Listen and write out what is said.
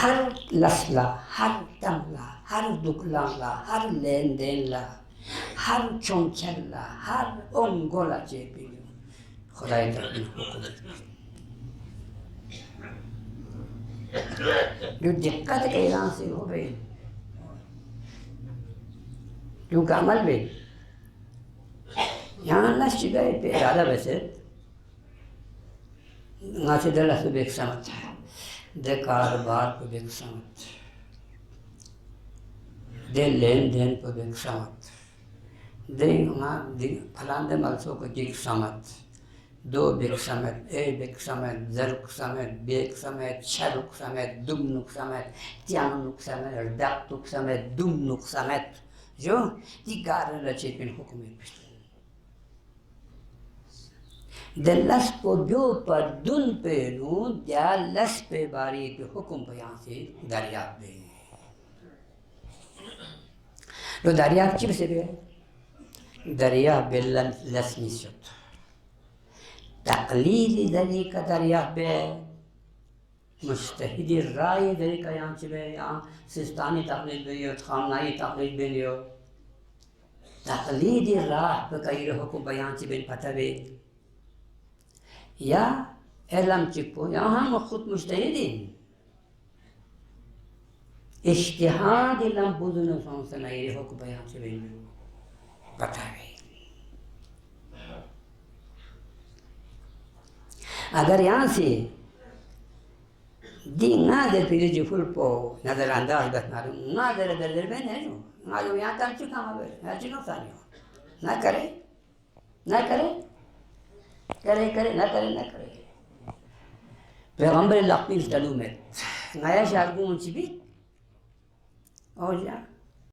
हर लसला, हर तमला, हर दुखलाला, हर लेन then ला, हर चोंचला, हर ओंगोला चेपी खुदाई तरफ हुक्म जो दिक्कत के यहाँ से हो गई क्योंकि अमल भी यहाँ न शिकायत पे ज़्यादा वैसे ना से दला से बेक समझ दे कारोबार को बेक समझ दे लेन देन को बेक समझ दे फलान दे मलसों को जिक समझ दो बेक समझ ए बेक समझ जरुक समझ बेक समझ शरुक समझ दुमनुक समझ त्यानुक समझ दाक्तुक समझ दुमनुक समझ जो दिगार लचे पिन हुक्म द लस को जो पर दुन पे नू या लस पे बारी पे हुक्म पे यहाँ से दरिया पे तो दरिया चिप से भी दरिया बेलन लस निश्चित तकलीली दरी का दरिया पे मुस्तहिदी राय दरी का यहाँ से भी यहाँ सिस्तानी तकलील भी हो खामनाई तकलील भी हो तकलीदी राह पे कई हुक्म पे यहाँ से भी पता भी या एलम चिपो यहाँ हम खुद मुस्तहिदीन इश्तिहाद इलम बुजुन संसना ये हुक्म पे यहाँ से भी पता भी अगर यहाँ से दी ngadar pilih juful po nadar andar dah naru ngadar dal ben है जो ngadar यहाँ कर चुका मगर है चुनो सानियो ना करे ना करे पैगंबर लापिस डालू में नया शारगू मुंशी भी और या